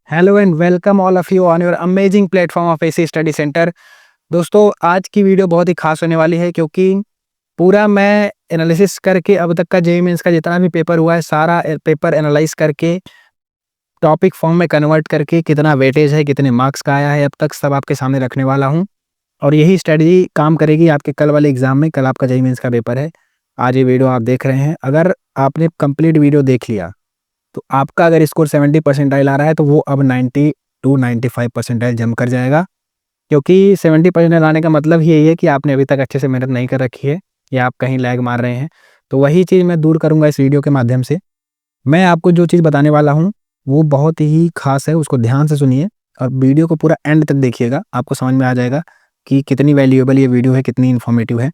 Hello and welcome all of you on your amazing platform of AC study centre. दोस्तों, आज की video बहुत ही खास होने वाली है क्योंकि पूरा मैं एनालिसिस करके अब तक का जेईई मेंस का जितना भी पेपर हुआ है सारा पेपर एनालाइज करके टॉपिक फॉर्म में कन्वर्ट करके कितना वेटेज है, कितने मार्क्स का आया है, अब तक सब आपके सामने रखने वाला हूँ। और यही स्ट्रेटजी काम करेगी आपके कल वाले एग्जाम में। कल आपका जेईई मेंस का पेपर है। आज ये वीडियो आप देख रहे हैं। अगर आपने कंप्लीट वीडियो देख लिया तो आपका अगर स्कोर 70 परसेंटाइल आ रहा है तो वो अब 90 टू 95 परसेंटाइल जम कर जाएगा, क्योंकि 70 परसेंटाइल आने का मतलब ही यही है कि आपने अभी तक अच्छे से मेहनत नहीं कर रखी है या आप कहीं लैग मार रहे हैं। तो वही चीज़ मैं दूर करूंगा इस वीडियो के माध्यम से। मैं आपको जो चीज़ बताने वाला हूँ वो बहुत ही खास है, उसको ध्यान से सुनिए और वीडियो को पूरा एंड तक देखिएगा। आपको समझ में आ जाएगा कि कितनी वैल्यूएबल ये वीडियो है, कितनी इन्फॉर्मेटिव है।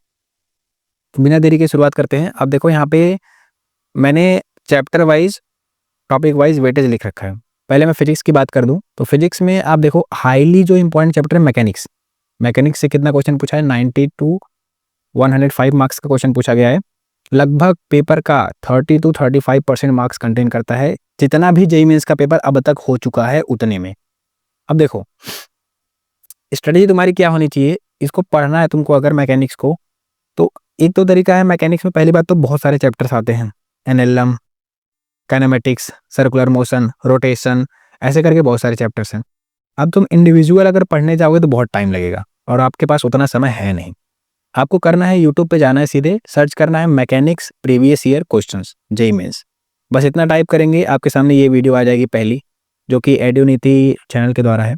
तो बिना देरी के शुरुआत करते हैं। अब देखो, यहाँ पे मैंने chapter wise, topic wise weightage लिख रखा है। पहले मैं फिजिक्स की बात कर दूं तो फिजिक्स में आप देखो हाईली जो इंपॉर्टेंट चैप्टर है मैकेनिक्स। मैकेनिक्स से कितना क्वेश्चन पूछा है? 90 टू 105 मार्क्स का क्वेश्चन पूछा गया है। लगभग पेपर का 30 टू 35% मार्क्स कंटेन करता है, जितना भी जेईई मेंस का पेपर अब तक हो चुका है उतने में। अब देखो, स्ट्रेटेजी तुम्हारी क्या होनी चाहिए, इसको पढ़ना है तुमको अगर मैकेनिक्स को, तो एक तो तरीका है। मैकेनिक्स में पहली बात तो बहुत सारे चैप्टर्स आते हैं, NLM, kinematics, circular motion, rotation, ऐसे करके बहुत सारे चैप्टर्स हैं। अब तुम इंडिविजुअल अगर पढ़ने जाओगे तो बहुत टाइम लगेगा और आपके पास उतना समय है नहीं। आपको करना है, यूट्यूब पे जाना है, सीधे सर्च करना है mechanics previous year questions JEE Mains. बस इतना टाइप करेंगे, आपके सामने ये वीडियो आ जाएगी पहली, जो कि एड्यूनीति चैनल के द्वारा है।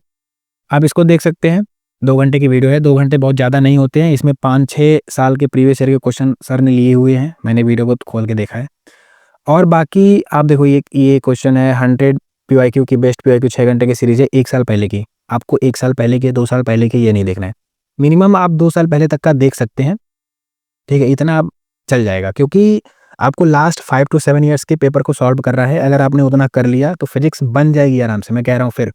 आप इसको देख सकते हैं। 2 घंटे की वीडियो है। 2 घंटे बहुत ज़्यादा नहीं होते हैं। इसमें 5-6 साल के प्रीवियस ईयर के क्वेश्चन सर ने लिए हुए हैं। मैंने वीडियो को खोल के देखा है। और बाकी आप देखो, ये क्वेश्चन है 100 पीवाईक्यू की, बेस्ट पीवाईक्यू 6 घंटे की सीरीज है 1 साल पहले की। आपको 1 साल पहले के, 2 साल पहले के ये नहीं देखना है। मिनिमम आप 2 साल पहले तक का देख सकते हैं, ठीक है? इतना आप चल जाएगा, क्योंकि आपको लास्ट 5 टू 7 ईयर्स के पेपर को सॉल्व कर रहा है। अगर आपने उतना कर लिया तो फिजिक्स बन जाएगी आराम से। मैं कह रहा हूँ, फिर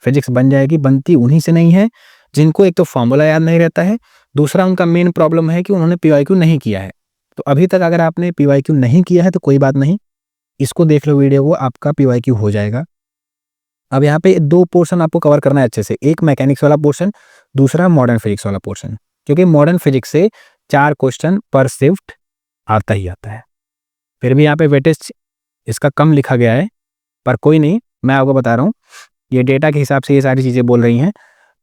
फिजिक्स बन जाएगी। बनती उन्हीं से नहीं है जिनको एक तो फॉर्मूला याद नहीं रहता है, दूसरा उनका मेन प्रॉब्लम है कि उन्होंने पीवाईक्यू नहीं किया है। तो अभी तक अगर आपने पीवाईक्यू नहीं किया है तो कोई बात नहीं, इसको देख लो वीडियो को, आपका पीवाईक्यू हो जाएगा। अब यहाँ पे 2 पोर्शन आपको कवर करना है अच्छे से, एक मैकेनिक्स वाला पोर्शन, दूसरा मॉडर्न फिजिक्स वाला पोर्शन, क्योंकि मॉडर्न फिजिक्स से 4 क्वेश्चन पर शिफ्ट आता ही आता है। फिर भी यहाँ पे वेटेज इसका कम लिखा गया है, पर कोई नहीं, मैं आपको बता रहा हूँ, ये डेटा के हिसाब से ये सारी चीज़ें बोल रही हैं।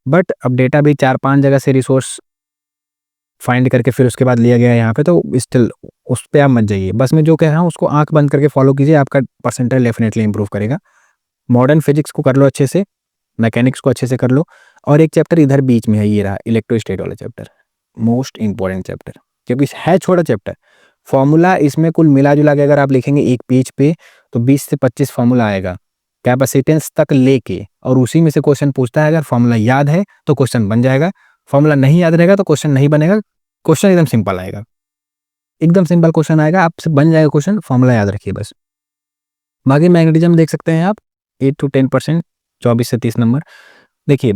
बट अब डेटा भी 4-5 जगह से रिसोर्स फाइंड करके फिर उसके बाद लिया गया है यहाँ पे, तो स्टिल उस पे आप मत जाइए। बस मैं जो कह रहा हूँ उसको आंख बंद करके फॉलो कीजिए, आपका परसेंटाइल डेफिनेटली इंप्रूव करेगा। मॉडर्न फिजिक्स को कर लो अच्छे से, मैकेनिक्स को अच्छे से कर लो, और एक चैप्टर इधर बीच में है, ये रहा इलेक्ट्रोस्टैट वाला चैप्टर, मोस्ट इंपॉर्टेंट चैप्टर, क्योंकि है छोटा चैप्टर। फॉर्मूला इसमें कुल मिला जुला के अगर आप लिखेंगे एक पेज पे तो 20 से 25 फॉर्मूला आएगा, कैपेसिटेंस तक लेके, और उसी में से क्वेश्चन पूछता है। अगर फॉर्मूला याद है तो क्वेश्चन बन जाएगा, फॉर्मूला नहीं याद रहेगा तो क्वेश्चन नहीं बनेगा। क्वेश्चन एकदम सिंपल आएगा, एकदम सिंपल क्वेश्चन आएगा, आपसे बन जाएगा क्वेश्चन, फॉर्मूला याद रखिए बस। बाकी मैग्नेटिज्म देख सकते हैं आप, 8 टू 10%, 24 से 30 नंबर। देखिए,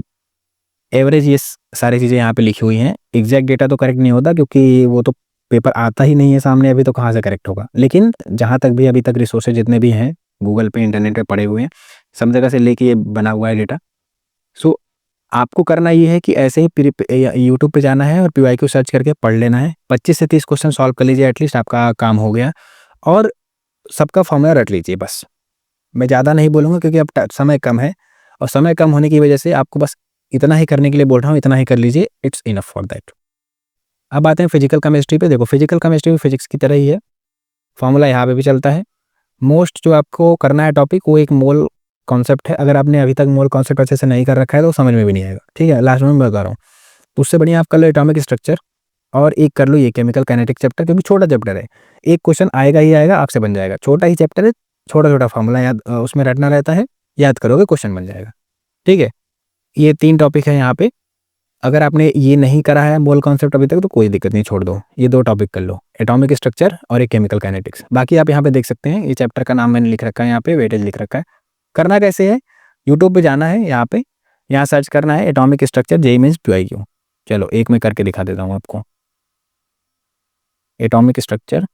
एवरेज ये सारी चीज़ें यहाँ पे लिखी हुई हैं। एग्जैक्ट डेटा तो करेक्ट नहीं होता, क्योंकि वो तो पेपर आता ही नहीं है सामने अभी, तो कहाँ से करेक्ट होगा। लेकिन जहाँ तक भी अभी तक रिसोर्सेज जितने भी हैं गूगल पे, इंटरनेट पे पड़े हुए हैं, सब जगह से लेके ये बना हुआ है डेटा। सो आपको करना ये है कि ऐसे ही यूट्यूब पे जाना है और पीवाईक्यू सर्च करके पढ़ लेना है। 25 से 30 क्वेश्चन सॉल्व कर लीजिए, एटलीस्ट आपका काम हो गया। और सबका फॉर्मूला रट लीजिए बस। मैं ज़्यादा नहीं बोलूँगा क्योंकि अब समय कम है, और समय कम होने की वजह से आपको बस इतना ही करने के लिए बोल रहा हूँ, इतना ही कर लीजिए, इट्स इनफ फॉर दैट। अब आते हैं फिजिकल केमिस्ट्री पे। देखो, फिजिकल केमिस्ट्री भी फिजिक्स की तरह ही है, फॉर्मूला यहाँ पे भी चलता है। मोस्ट जो आपको करना है टॉपिक, वो एक मोल कॉन्सेप्ट है। अगर आपने अभी तक मोल कॉन्सेप्ट अच्छे से नहीं कर रखा है तो समझ में भी नहीं आएगा, ठीक है? लास्ट में मैं बता रहा हूँ, तो उससे बढ़िया आप कर लो एटॉमिक स्ट्रक्चर, और एक कर लो ये केमिकल काइनेटिक चैप्टर, क्योंकि छोटा चैप्टर है, एक क्वेश्चन आएगा ही आएगा, आपसे बन जाएगा। छोटा ही चैप्टर है, छोटा छोटा फॉर्मूला याद उसमें रटना रहता है, याद करोगे क्वेश्चन बन जाएगा, ठीक है? ये 3 टॉपिक है यहाँ पे। अगर आपने ये नहीं करा है मोल कॉन्सेप्ट अभी तक तो कोई दिक्कत नहीं, छोड़ दो, ये 2 टॉपिक कर लो, एटॉमिक स्ट्रक्चर और एक केमिकल काइनेटिक्स। बाकी आप यहाँ पे देख सकते हैं, ये चैप्टर का नाम मैंने लिख रखा है, यहाँ पे वेटेज लिख रखा है। करना कैसे है, यूट्यूब पे जाना है, यहाँ पे यहाँ सर्च करना है atomic structure JEE Mains PYQ. चलो एक में करके दिखा देता हूँ आपको, atomic structure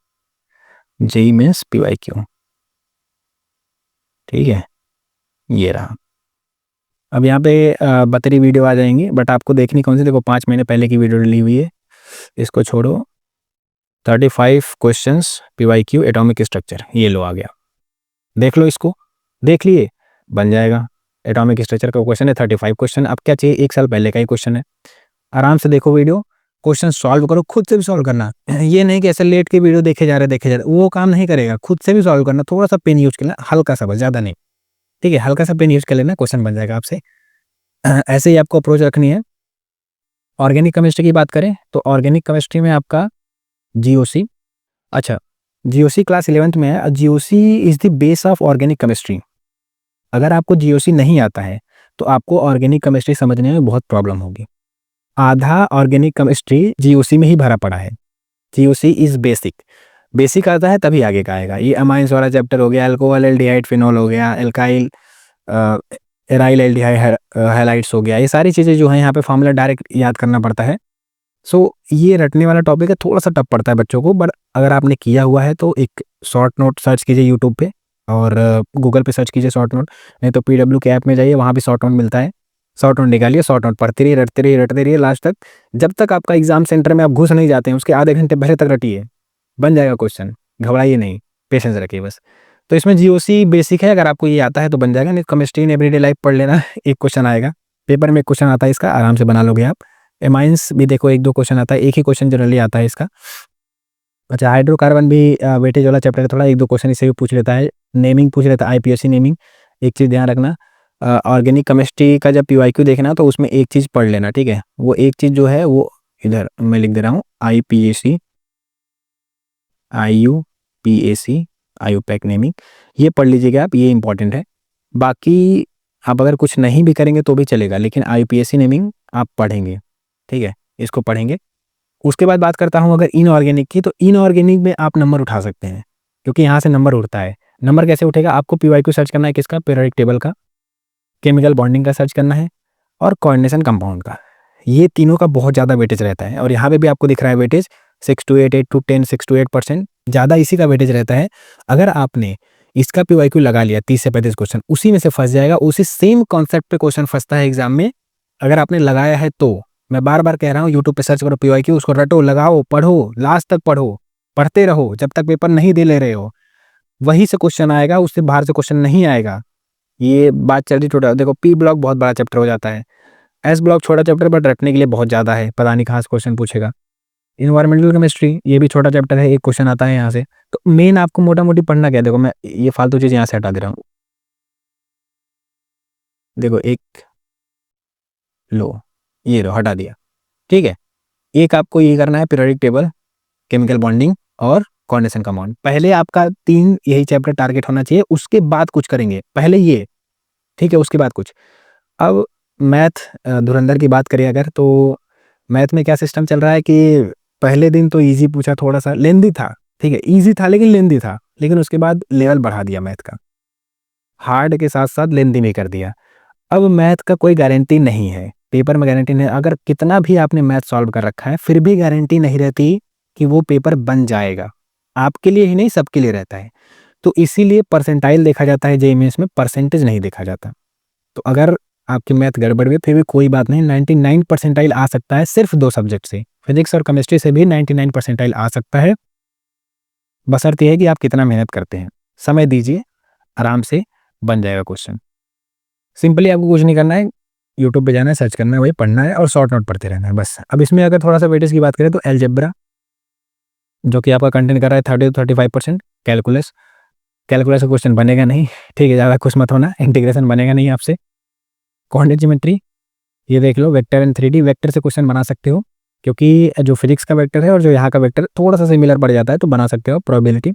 JEE Mains PYQ, ठीक है? ये रहा। अब यहाँ पे 32 वीडियो आ जाएंगी, बट आपको देखनी कौन सी, देखो 5 महीने पहले की वीडियो डली हुई है, इसको छोड़ो। 35 क्वेश्चंस PYQ एटॉमिक स्ट्रक्चर, ये लो आ गया, देख लो इसको, देख लिए बन जाएगा। एटॉमिक स्ट्रक्चर का क्वेश्चन है 35 क्वेश्चन। अब क्या चाहिए, 1 साल पहले का ही क्वेश्चन है। आराम से देखो वीडियो, क्वेश्चन सॉल्व करो, खुद से भी सॉल्व करना। ये नहीं कि ऐसे लेट के वीडियो देखे जा रहे, वो काम नहीं करेगा। खुद से भी सॉल्व करना, थोड़ा सा पेन यूज करना, हल्का सा, बस ज़्यादा नहीं, ठीक है, हल्का सा पेन यूज कर लेना, क्वेश्चन बन जाएगा आपसे। ऐसे ही आपको अप्रोच रखनी है। ऑर्गेनिक केमिस्ट्री की बात करें तो ऑर्गेनिक केमिस्ट्री में आपका GOC, अच्छा GOC क्लास 11th में है। GOC is the base of organic chemistry. अगर आपको GOC नहीं आता है तो आपको ऑर्गेनिक केमिस्ट्री समझने में बहुत प्रॉब्लम होगी। आधा ऑर्गेनिक केमिस्ट्री GOC में ही भरा पड़ा है। GOC इज बेसिक, बेसिक आता है तभी आगे का आएगा। ये अमाइंस वाला चैप्टर हो गया, अल्कोहल एल्डिहाइड फिनोल हो गया, एल्काइल एराइल एल्डिहाइड हैलाइड्स हो गया, ये सारी चीज़ें जो हैं यहाँ पे फॉर्मूला डायरेक्ट याद करना पड़ता है। सो ये रटने वाला टॉपिक है, थोड़ा सा टफ पड़ता है बच्चों को, बट अगर आपने किया हुआ है तो एक शॉर्ट नोट सर्च कीजिए यूट्यूब पे और गूगल पे सर्च कीजिए शॉर्ट नोट, नहीं तो PW के ऐप में जाइए, वहाँ भी शॉर्ट नोट मिलता है। शॉर्ट नोट निकालिए, शॉर्ट नोट पढ़ते रहिए, रटते रहिए लास्ट तक, जब तक आपका एग्जाम सेंटर में आप घुस नहीं जाते हैं उसके आधे घंटे पहले तक रटिए, बन जाएगा क्वेश्चन। घबराइए नहीं, पेशेंस रखिए बस। तो इसमें GOC बेसिक है, अगर आपको ये आता है तो बन जाएगा, नहीं केमिस्ट्री इन एवरीडे लाइफ पढ़ लेना। एक क्वेश्चन आएगा पेपर में, एक क्वेश्चन आता है इसका, आराम से बना लोगे आप। एमाइंस भी देखो 1-2 क्वेश्चन आता है, एक ही क्वेश्चन जनरली आता है इसका। अच्छा हाइड्रोकार्बन भी वेटेज वाला चैप्टर है, थोड़ा 1-2 क्वेश्चन इससे भी पूछ लेता है। नेमिंग पूछ लेता है, IPSC नेमिंग। एक चीज़ ध्यान रखना, ऑर्गेनिक केमिस्ट्री का जब PYQ देखना तो उसमें एक चीज़ पढ़ लेना, ठीक है। वो एक चीज़ जो है वो इधर मैं लिख दे रहा हूँ, IUPAC IUPAC नेमिंग, ये पढ़ लीजिएगा आप, ये इंपॉर्टेंट है। बाकी आप अगर कुछ नहीं भी करेंगे तो भी चलेगा, लेकिन IUPAC नेमिंग आप पढ़ेंगे, ठीक है, इसको पढ़ेंगे। उसके बाद बात करता हूँ अगर इनऑर्गेनिक की, तो इनऑर्गेनिक में आप नंबर उठा सकते हैं, क्योंकि यहाँ से नंबर उठता है। नंबर कैसे उठेगा, आपको PYQ सर्च करना है किसका, पीरियोडिक टेबल का, केमिकल बॉन्डिंग का सर्च करना है और कोऑर्डिनेशन कंपाउंड का। ये तीनों का बहुत ज़्यादा वेटेज रहता है, और यहाँ पे भी आपको दिख रहा है वेटेज 6 to 8, 8 to 10, 6 to 8%, ज़्यादा इसी का वेटेज रहता है। अगर आपने इसका PYQ लगा लिया 30 से 35 क्वेश्चन, उसी में से फंस जाएगा, उसी सेम कॉन्सेप्ट पे क्वेश्चन फंसता है एग्जाम में, अगर आपने लगाया है तो। मैं बार बार कह रहा हूँ, यूट्यूब पे सर्च करो PYQ, उसको रटो, लगाओ, पढ़ो, लास्ट तक पढ़ो, पढ़ते रहो जब तक पेपर नहीं दे ले रहे हो, वहीं से क्वेश्चन आएगा, उससे बाहर से क्वेश्चन नहीं आएगा। ये बात चल रही छोटा, देखो P ब्लॉक बहुत बड़ा चैप्टर हो जाता है, S ब्लॉक छोटा चैप्टर बट रटने के लिए बहुत ज़्यादा है, पता नहीं कहाँ से क्वेश्चन पूछेगा। इन्वायरमेंटल केमिस्ट्री, ये भी छोटा चैप्टर है, एक क्वेश्चन आता है यहाँ से। तो मेन आपको मोटा मोटी पढ़ना क्या है, देखो मैं ये फालतू चीज़ यहाँ से हटा दे रहा हूँ, देखो एक लो, ये लो हटा दिया, ठीक है। एक आपको ये करना है, पीरियोडिक टेबल, केमिकल बॉन्डिंग और कोऑर्डिनेशन कंपाउंड। पहले आपका 3 यही चैप्टर टारगेट होना चाहिए, उसके बाद कुछ करेंगे, पहले ये, ठीक है, उसके बाद कुछ। अब मैथ धुरंधर की बात करें अगर, तो मैथ में क्या सिस्टम चल रहा है कि पहले दिन तो इजी पूछा, थोड़ा सा लेंदी था, ठीक है, इजी था लेकिन लेंदी था, लेकिन उसके बाद लेवल बढ़ा दिया मैथ का, हार्ड के साथ साथ लेंदी भी कर दिया। अब मैथ का कोई गारंटी नहीं है, पेपर में गारंटी नहीं, अगर कितना भी आपने मैथ सॉल्व कर रखा है फिर भी गारंटी नहीं रहती कि वो पेपर बन जाएगा। आपके लिए ही नहीं, सबके लिए रहता है। तो इसीलिए परसेंटाइल देखा जाता है, JEE मेंस में परसेंटेज नहीं देखा जाता। तो अगर आपकी मैथ गड़बड़ हुई फिर भी कोई बात नहीं, 99 परसेंटाइल आ सकता है सिर्फ 2 सब्जेक्ट से, फिजिक्स और केमिस्ट्री से भी 99 परसेंटाइल आ सकता है। बशर्ते है कि आप कितना मेहनत करते हैं, समय दीजिए, आराम से बन जाएगा क्वेश्चन। सिंपली आपको कुछ नहीं करना है, यूट्यूब पे जाना है, सर्च करना है, वही पढ़ना है और शॉर्ट नोट पढ़ते रहना है बस। अब इसमें अगर थोड़ा सा वेटेज की बात करें तो अलजेब्रा, जो कि आपका कंटेंट कर रहा है 30 to 35%, कैलकुलस, कैलकुलस का क्वेश्चन बनेगा नहीं, ठीक है, ज़्यादा खुश मत होना, इंटीग्रेशन बनेगा नहीं आपसे। कोऑर्डिनेट ज्योमेट्री, ये देख लो, वेक्टर एंड 3D, वेक्टर से क्वेश्चन बना सकते हो, क्योंकि जो फिजिक्स का वेक्टर है और जो यहाँ का वेक्टर थोड़ा सा सिमिलर पड़ जाता है, तो बना सकते हो। प्रोबेबिलिटी,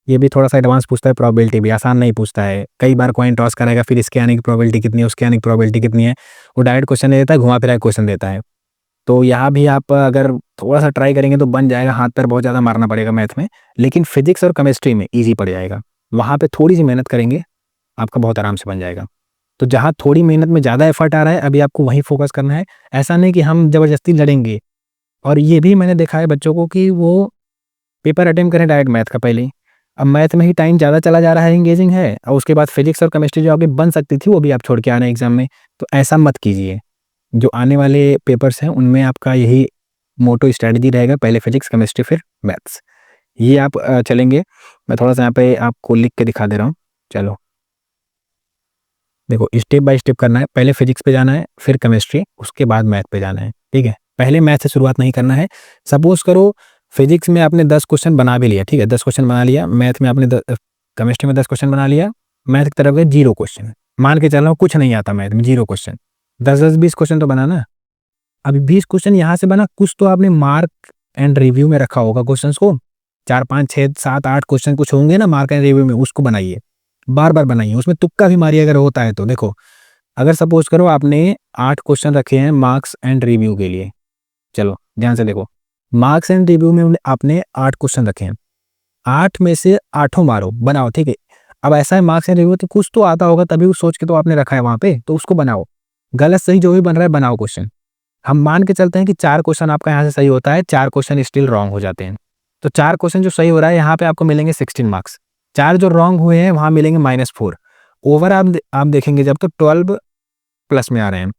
ये भी थोड़ा सा एडवांस पूछता है, प्रोबेबिलिटी भी आसान नहीं पूछता है, कई बार कॉइन टॉस करेगा, फिर इसके आने की प्रोबेबिलिटी कितनी है, उसके आने की प्रोबेबिलिटी कितनी है, वो डायरेक्ट क्वेश्चन देता है, घुमा फिरा क्वेश्चन देता है। तो यहाँ भी आप अगर थोड़ा सा ट्राई करेंगे तो बन जाएगा, हाथ पैर बहुत ज़्यादा मारना पड़ेगा मैथ में, लेकिन फिजिक्स और केमिस्ट्री में ईजी पड़ जाएगा, वहाँ पे थोड़ी सी मेहनत करेंगे आपका बहुत आराम से बन जाएगा। तो जहाँ थोड़ी मेहनत में ज़्यादा एफर्ट आ रहा है, अभी आपको वहीं फोकस करना है। ऐसा नहीं कि हम ज़बरदस्ती लड़ेंगे, और ये भी मैंने देखा है बच्चों को कि वो पेपर अटेम्प्ट करें डायरेक्ट मैथ का पहले ही। अब मैथ में ही टाइम ज़्यादा चला जा रहा है, एंगेजिंग है, और उसके बाद फिजिक्स और केमिस्ट्री जो आगे बन सकती थी वो भी आप छोड़ के आ रहे हैं एग्जाम में, तो ऐसा मत कीजिए। जो आने वाले पेपर्स हैं उनमें आपका यही मोटो स्ट्रैटेजी रहेगा, पहले फिजिक्स, केमिस्ट्री, फिर मैथ्स, ये आप चलेंगे। मैं थोड़ा-सा यहाँ पे आपको लिख के दिखा दे रहा हूँ। चलो, देखो स्टेप बाय स्टेप करना है, पहले फिजिक्स पे जाना है, फिर केमिस्ट्री, उसके बाद मैथ पे जाना है, ठीक है? पहले मैथ से शुरुआत नहीं करना है। सपोज़ करो फिजिक्स में आपने 10 क्वेश्चन बना भी लिया, ठीक है? 10 क्वेश्चन बना लिया, मैथ में आपने केमिस्ट्री में 10 क्वेश्चन बना लिया, मैथ की तरफ गए 0 क्वेश्चन। मान के चल रहा हूँ कुछ नहीं आता मैथ में, 0 क्वेश्चन। 10-10, 20 क्वेश्चन तो बनाना। अभी 20 क्वेश्चन यहाँ से बना, कुछ तो आपने मार्क एंड रिव्यू में रखा होगा क्वेश्चंस को। 4, 5, 6, 7, 8 क्वेश्चन कुछ होंगे ना मार्क एंड रिव्यू में, उसको बनाइए। बार-बार बनाइए, उसमें तुक्का भी मारिए अगर होता है तो। देखो, अगर सपोज़ करो आपने 8 क्वेश्चन रखे हैं मार्क्स एंड रिव्यू के लिए। चलो, ध्यान से देखो। मार्क्स एंड रिव्यू में आपने 8 क्वेश्चन रखे हैं। 8 में से आठों मारो, बनाओ, ठीक है? अब ऐसा है मार्क्स एंड रिव्यू तो कुछ तो आता होगा तभी सोच के तो आपने रखा है वहाँ पे, तो उसको बनाओ। गलत सही जो भी बन रहा है बनाओ क्वेश्चन। हम मान के चलते हैं कि 4 क्वेश्चन आपका यहाँ से सही होता है, 4 क्वेश्चन स्टिल रॉन्ग हो जाते हैं। तो 4 क्वेश्चन जो सही हो रहा है यहाँ पे आपको मिलेंगे 16 मार्क्स। 4 जो रॉन्ग हुए हैं वहाँ मिलेंगे -4। ओवर आप देखेंगे जब तो 12 प्लस में आ रहे हैं।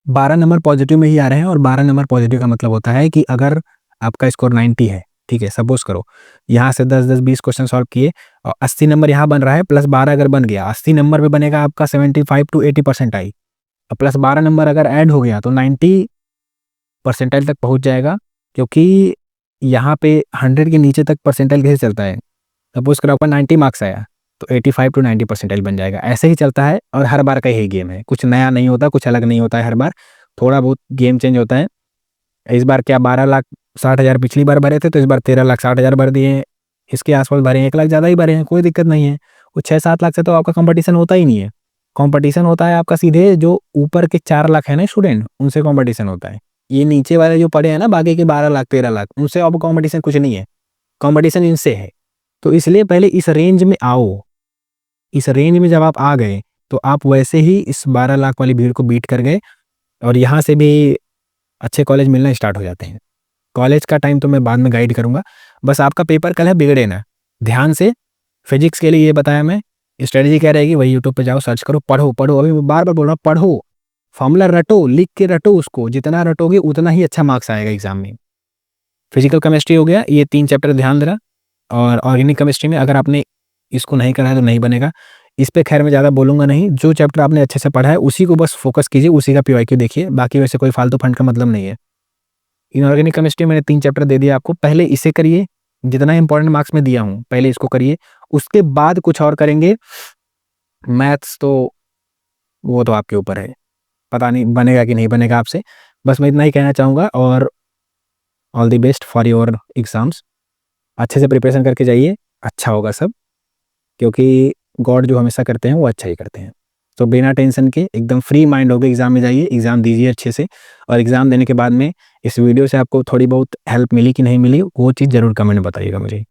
12 नंबर पॉजिटिव में ही आ रहे हैं, और 12 नंबर पॉजिटिव का मतलब होता है कि अगर आपका स्कोर 90 है, ठीक है? सपोज़ करो यहाँ से 10-10, 20 क्वेश्चन सॉल्व किए और 80 नंबर यहाँ बन रहा है, प्लस 12 अगर बन गया, 80 नंबर पे बनेगा आपका 75 टू 80 परसेंटाइल, और प्लस 12 नंबर अगर ऐड हो गया तो 90 परसेंटाइल तक पहुँच जाएगा, क्योंकि यहाँ पे 100 के नीचे तक परसेंटाइल कैसे चलता है? सपोज़ करो आपका 90 मार्क्स आया, तो 85 टू 90 परसेंटाइल बन जाएगा। ऐसे ही चलता है और हर बार का यही गेम है। कुछ नया नहीं होता, कुछ अलग नहीं होता है हर बार, थोड़ा बहुत गेम चेंज होता है। इस बार क्या 12,60,000 पिछली बार भरे थे, तो इस बार 13,60,000 भर दिए, इसके आस-पास भरे हैं, 1 लाख ज़्यादा ही भरे हैं, कोई दिक्कत नहीं है। वो 6-7 लाख से तो आपका कॉम्पिटिशन होता ही नहीं है। कॉम्पिटिशन होता है आपका सीधे जो ऊपर के 4 लाख है ना स्टूडेंट, उनसे कॉम्पिटिशन होता है। ये नीचे वाले जो पड़े हैं ना बाकी के 12 लाख, 13 लाख, उनसे अब कॉम्पिटिशन कुछ नहीं है, कॉम्पिटिशन इनसे है। तो इसलिए पहले इस रेंज में आओ। इस रेंज में जब आप आ गए, तो आप वैसे ही इस 12 लाख वाली भीड़ को बीट कर गए, और यहाँ से भी अच्छे कॉलेज मिलना स्टार्ट हो जाते हैं। कॉलेज का टाइम तो मैं बाद में गाइड करूँगा, बस आपका पेपर कल है, बिगड़े ना। ध्यान से फिजिक्स के लिए ये बताया मैं, स्ट्रेटजी क्या रहेगी वही यूट्यूब पे जाओ, सर्च करो, पढ़ो, पढ़ो, अभी मैं बार-बार बोल रहा हूँ पढ़ो, फॉर्मूला रटो, लिख के रटो उसको, जितना रटोगे उतना ही अच्छा मार्क्स आएगा एग्जाम में। फिजिकल केमिस्ट्री हो गया, ये 3 चैप्टर ध्यान देना, और ऑर्गेनिक केमिस्ट्री में अगर आपने इसको नहीं करा है तो नहीं बनेगा। इस पे खैर मैं ज़्यादा बोलूँगा नहीं, जो चैप्टर आपने अच्छे से पढ़ा है उसी को बस फोकस कीजिए, उसी का पीवाईक्यू देखिए, बाकी वैसे कोई फालतू फंड का मतलब नहीं है। इनऑर्गेनिक केमिस्ट्री मैंने 3 चैप्टर दे दिया आपको, पहले इसे करिए, जितना इंपॉर्टेंट मार्क्स में दिया हूँ, पहले इसको करिए, उसके बाद कुछ और करेंगे। मैथ्स तो वो तो आपके ऊपर है, पता नहीं बनेगा कि नहीं बनेगा आपसे। बस मैं इतना ही कहना चाहूँगा, और all the best for your exams. अच्छे से प्रिपरेशन करके जाइए, अच्छा होगा सब, क्योंकि गॉड जो हमेशा करते हैं वो अच्छा ही करते हैं। तो बिना टेंशन के एकदम फ्री माइंड होकर एग्ज़ाम में जाइए, एग्ज़ाम दीजिए अच्छे से, और एग्ज़ाम देने के बाद में इस वीडियो से आपको थोड़ी बहुत हेल्प मिली कि नहीं मिली, वो चीज़ ज़रूर कमेंट में बताइएगा मुझे।